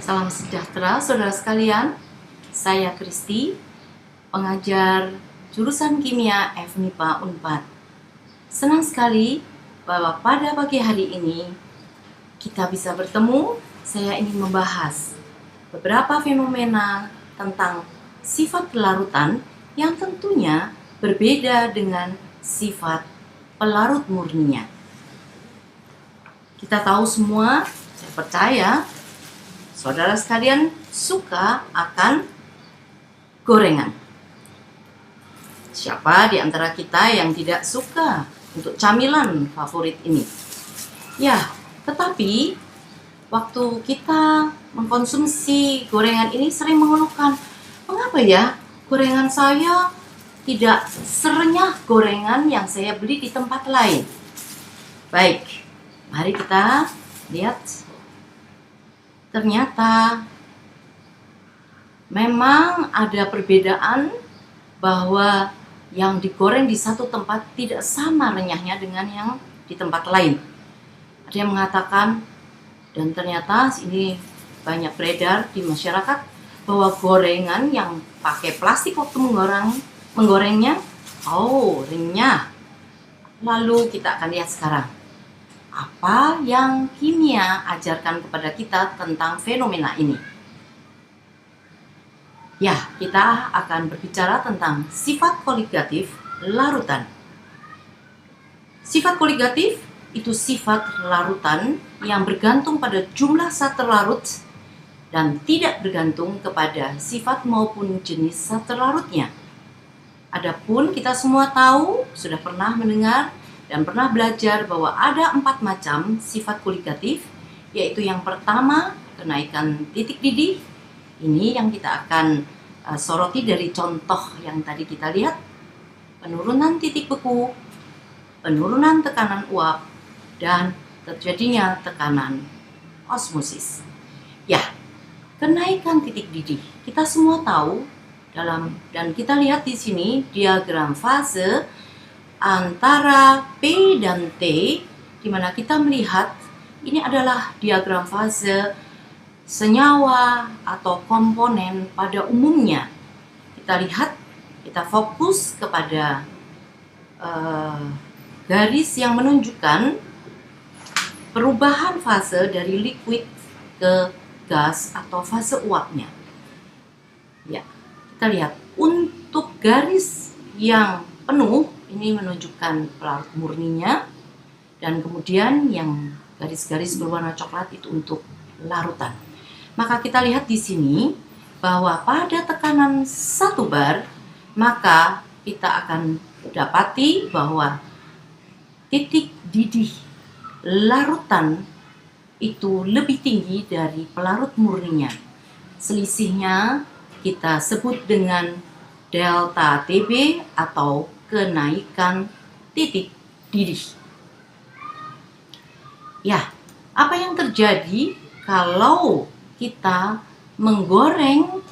Salam sejahtera saudara sekalian, saya Kristi, pengajar jurusan Kimia FMIPA Unpad. Senang sekali bahwa pada pagi hari ini kita bisa bertemu. Saya ingin membahas beberapa fenomena tentang sifat larutan yang tentunya berbeda dengan sifat pelarut murninya. Kita tahu semua, saya percaya saudara sekalian suka akan gorengan. Siapa di antara kita yang tidak suka untuk camilan favorit ini? Ya, tetapi waktu kita mengkonsumsi gorengan ini sering mengeluhkan, mengapa ya gorengan saya tidak serenyah gorengan yang saya beli di tempat lain? Baik, mari kita lihat. Ternyata memang ada perbedaan bahwa yang digoreng di satu tempat tidak sama renyahnya dengan yang di tempat lain. Ada yang mengatakan, dan ternyata ini banyak beredar di masyarakat, bahwa gorengan yang pakai plastik waktu menggorengnya, renyah. Lalu kita akan lihat sekarang apa yang kimia ajarkan kepada kita tentang fenomena ini. Ya, kita akan berbicara tentang sifat koligatif larutan. Sifat koligatif itu sifat larutan yang bergantung pada jumlah zat terlarut dan tidak bergantung kepada sifat maupun jenis zat terlarutnya. Adapun kita semua tahu, sudah pernah mendengar dan pernah belajar bahwa ada 4 macam sifat koligatif, yaitu yang pertama, kenaikan titik didih. Ini yang kita akan soroti dari contoh yang tadi kita lihat. Penurunan titik beku, penurunan tekanan uap, dan terjadinya tekanan osmosis. Ya, kenaikan titik didih. Kita semua tahu dan kita lihat di sini diagram fase antara P dan T, di mana kita melihat ini adalah diagram fase senyawa atau komponen pada umumnya. Kita lihat, kita fokus kepada garis yang menunjukkan perubahan fase dari liquid ke gas atau fase uapnya. Ya, kita lihat untuk garis yang penuh ini menunjukkan pelarut murninya, dan kemudian yang garis-garis berwarna coklat itu untuk larutan. Maka kita lihat di sini bahwa pada tekanan 1 bar, maka kita akan dapati bahwa titik didih larutan itu lebih tinggi dari pelarut murninya. Selisihnya kita sebut dengan delta TB atau kenaikan titik didih. Ya, apa yang terjadi kalau kita menggoreng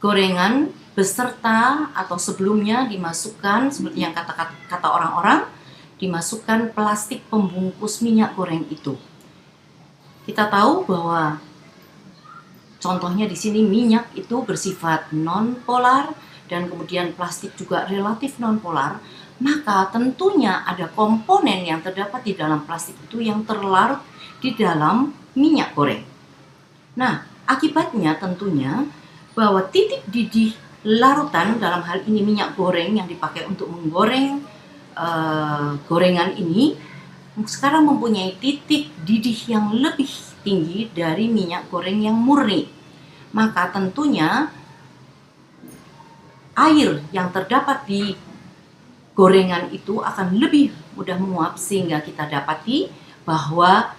gorengan beserta atau sebelumnya dimasukkan, seperti yang kata orang-orang, dimasukkan plastik pembungkus minyak goreng itu? Kita tahu bahwa contohnya di sini minyak itu bersifat non-polar dan kemudian plastik juga relatif non-polar, maka tentunya ada komponen yang terdapat di dalam plastik itu yang terlarut di dalam minyak goreng. Nah, akibatnya tentunya bahwa titik didih larutan, dalam hal ini minyak goreng yang dipakai untuk menggoreng gorengan ini, sekarang mempunyai titik didih yang lebih tinggi dari minyak goreng yang murni. Maka tentunya air yang terdapat di gorengan itu akan lebih mudah menguap, sehingga kita dapati bahwa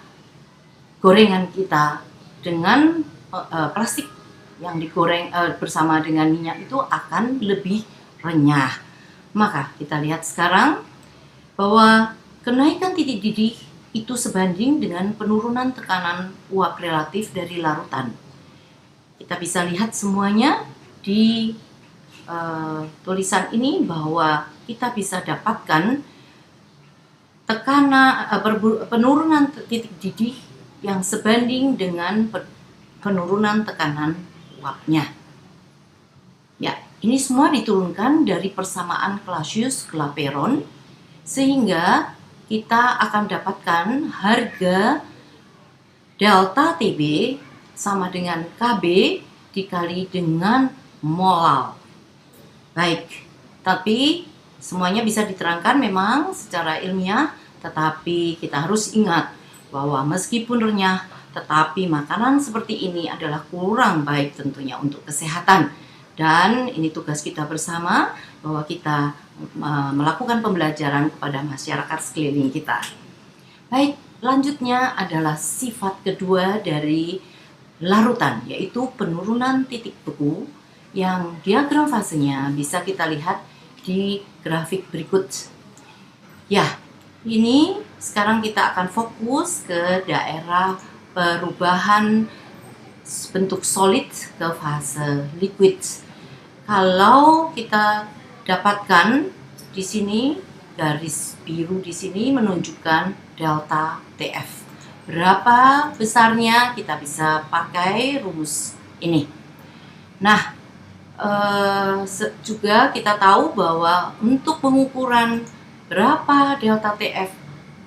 gorengan kita dengan plastik yang digoreng bersama dengan minyak itu akan lebih renyah. Maka kita lihat sekarang bahwa kenaikan titik didih itu sebanding dengan penurunan tekanan uap relatif dari larutan. Kita bisa lihat semuanya di tulisan ini bahwa kita bisa dapatkan penurunan titik didih yang sebanding dengan penurunan tekanan uapnya. Ya, ini semua diturunkan dari persamaan Clausius-Clapeyron, sehingga kita akan dapatkan harga delta TB sama dengan KB dikali dengan molal. Baik, tapi semuanya bisa diterangkan memang secara ilmiah, tetapi kita harus ingat bahwa meskipun renyah, tetapi makanan seperti ini adalah kurang baik tentunya untuk kesehatan. Dan ini tugas kita bersama, bahwa kita melakukan pembelajaran kepada masyarakat sekeliling kita. Baik, selanjutnya adalah sifat kedua dari larutan, yaitu penurunan titik beku, yang diagram fasenya bisa kita lihat di grafik berikut. Ya, ini sekarang kita akan fokus ke daerah perubahan bentuk solid ke fase liquid. Kalau kita dapatkan di sini, garis biru di sini menunjukkan delta TF. Berapa besarnya kita bisa pakai rumus ini. Nah, juga kita tahu bahwa untuk pengukuran berapa delta TF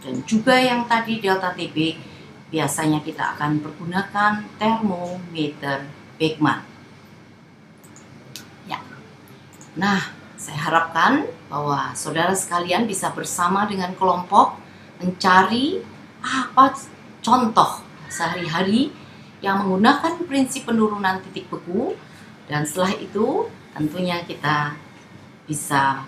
dan juga yang tadi delta TB, biasanya kita akan pergunakan termometer Beckman. Ya. Nah, saya harapkan bahwa saudara sekalian bisa bersama dengan kelompok mencari apa contoh sehari-hari yang menggunakan prinsip penurunan titik beku, dan setelah itu tentunya kita bisa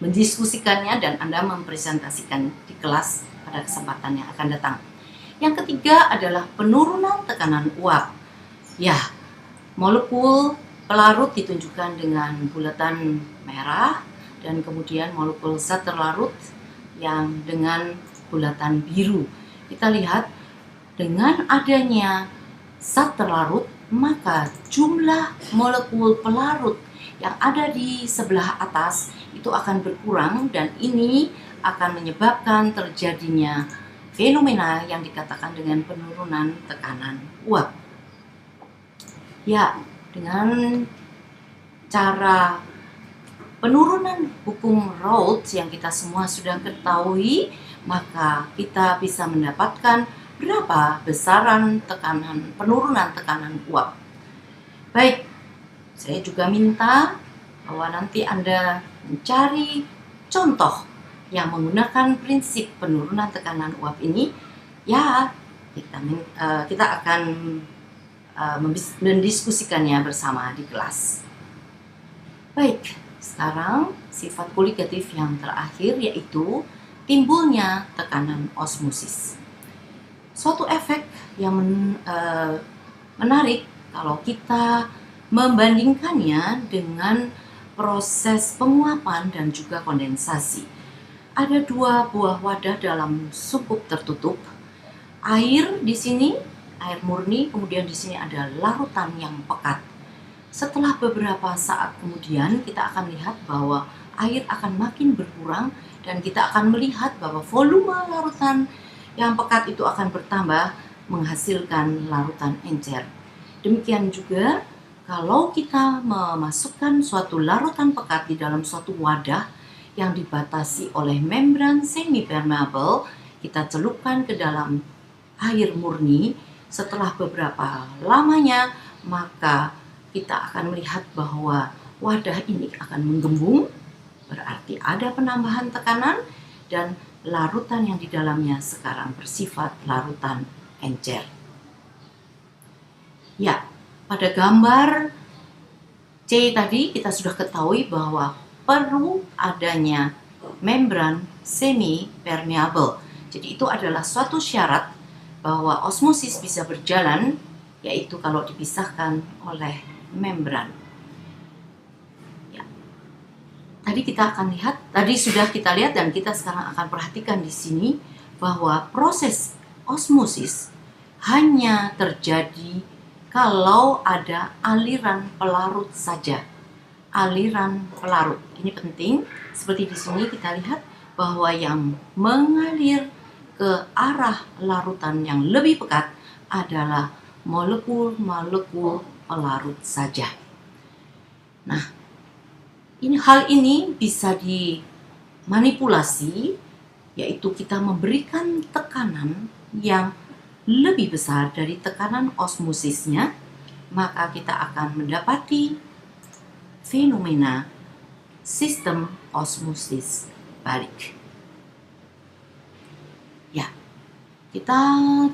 mendiskusikannya dan Anda mempresentasikan di kelas pada kesempatan yang akan datang. Yang ketiga adalah penurunan tekanan uap. Ya, molekul pelarut ditunjukkan dengan bulatan merah, dan kemudian molekul zat terlarut yang dengan bulatan biru. Kita lihat dengan adanya zat terlarut, maka jumlah molekul pelarut yang ada di sebelah atas itu akan berkurang, dan ini akan menyebabkan terjadinya fenomena yang dikatakan dengan penurunan tekanan uap. Ya, dengan cara penurunan hukum Raoult yang kita semua sudah ketahui, maka kita bisa mendapatkan berapa besaran penurunan tekanan uap. Baik, saya juga minta bahwa nanti Anda mencari contoh yang menggunakan prinsip penurunan tekanan uap ini. Ya, kita akan mendiskusikannya bersama di kelas. Baik, sekarang sifat koligatif yang terakhir yaitu timbulnya tekanan osmosis. Suatu efek yang menarik kalau kita membandingkannya dengan proses penguapan dan juga kondensasi. Ada dua buah wadah dalam sumpup tertutup. Air di sini, air murni, kemudian di sini ada larutan yang pekat. Setelah beberapa saat kemudian kita akan lihat bahwa air akan makin berkurang, dan kita akan melihat bahwa volume larutan yang pekat itu akan bertambah menghasilkan larutan encer. Demikian juga kalau kita memasukkan suatu larutan pekat di dalam suatu wadah yang dibatasi oleh membran semi-permeable, kita celupkan ke dalam air murni. Setelah beberapa lamanya, maka kita akan melihat bahwa wadah ini akan menggembung, berarti ada penambahan tekanan, dan larutan yang di dalamnya sekarang bersifat larutan encer. Ya, pada gambar C tadi kita sudah ketahui bahwa perlu adanya membran semi-permeable. Jadi itu adalah suatu syarat bahwa osmosis bisa berjalan, yaitu kalau dipisahkan oleh membran. Tadi kita akan lihat, tadi sudah kita lihat dan kita sekarang akan perhatikan di sini bahwa proses osmosis hanya terjadi kalau ada aliran pelarut saja. Aliran pelarut ini penting. Seperti di sini kita lihat bahwa yang mengalir ke arah larutan yang lebih pekat adalah molekul-molekul pelarut saja. Nah, hal ini bisa dimanipulasi, yaitu kita memberikan tekanan yang lebih besar dari tekanan osmosisnya, maka kita akan mendapati fenomena sistem osmosis balik. Ya, kita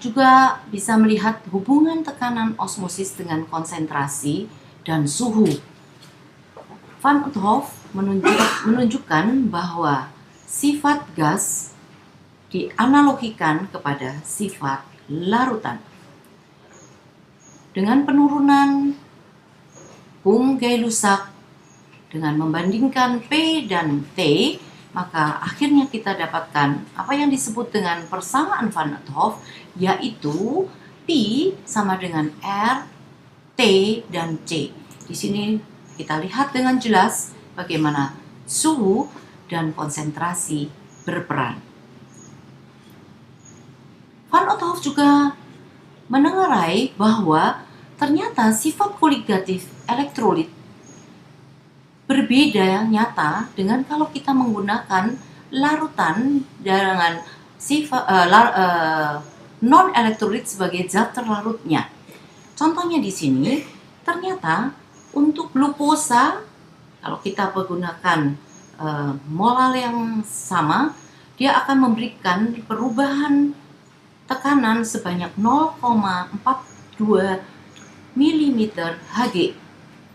juga bisa melihat hubungan tekanan osmosis dengan konsentrasi dan suhu. Van 't Hoff menunjukkan bahwa sifat gas dianalogikan kepada sifat larutan. Dengan penurunan Gay-Lussac dengan membandingkan P dan T, maka akhirnya kita dapatkan apa yang disebut dengan persamaan Van 't Hoff, yaitu P sama dengan R, T, dan C. Di sini kita lihat dengan jelas bagaimana suhu dan konsentrasi berperan. Van 't Hoff juga menengarai bahwa ternyata sifat koligatif elektrolit berbeda nyata dengan kalau kita menggunakan larutan dengan sifat non-elektrolit sebagai zat terlarutnya. Contohnya di sini, ternyata untuk glukosa, kalau kita menggunakan molal yang sama, dia akan memberikan perubahan tekanan sebanyak 0,42 mm Hg.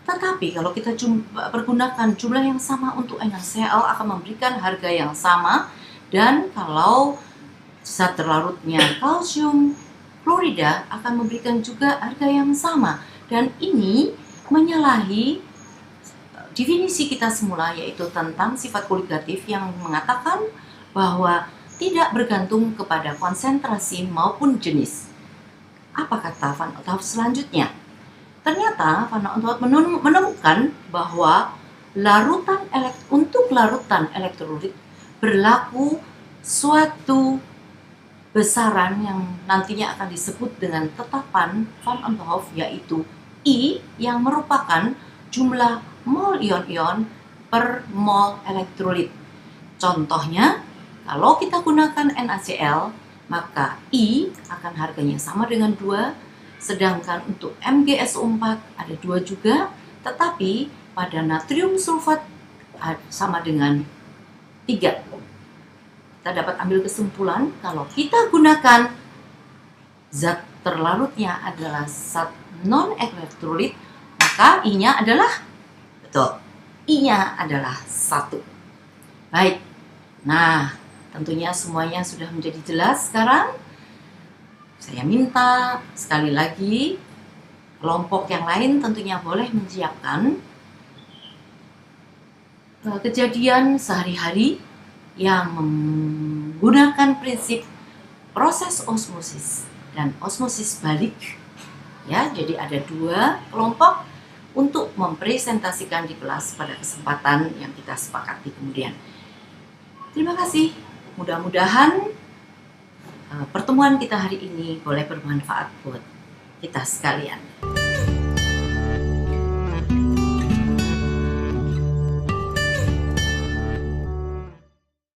Tetapi kalau kita pergunakan jumlah yang sama untuk NaCl akan memberikan harga yang sama, dan kalau zat terlarutnya kalsium klorida akan memberikan juga harga yang sama. Dan ini menyalahi definisi kita semula, yaitu tentang sifat koligatif yang mengatakan bahwa tidak bergantung kepada konsentrasi maupun jenis. Apa kata Van 't Hoff selanjutnya? Ternyata Van 't Hoff menemukan bahwa untuk larutan elektrolit berlaku suatu besaran yang nantinya akan disebut dengan tetapan Van 't Hoff, yaitu I, yang merupakan jumlah mol ion-ion per mol elektrolit. Contohnya, kalau kita gunakan NaCl, maka I akan harganya sama dengan 2, sedangkan untuk MgSO4 ada 2 juga, tetapi pada natrium sulfat sama dengan 3. Kita dapat ambil kesimpulan kalau kita gunakan zat terlarutnya adalah zat non-elektrolit, maka I-nya adalah, betul, I-nya adalah 1. Baik, nah tentunya semuanya sudah menjadi jelas sekarang. Saya minta sekali lagi kelompok yang lain tentunya boleh menyiapkan kejadian sehari-hari yang menggunakan prinsip proses osmosis dan osmosis balik. Ya, jadi ada 2 kelompok untuk mempresentasikan di kelas pada kesempatan yang kita sepakati kemudian. Terima kasih. Mudah-mudahan pertemuan kita hari ini boleh bermanfaat buat kita sekalian.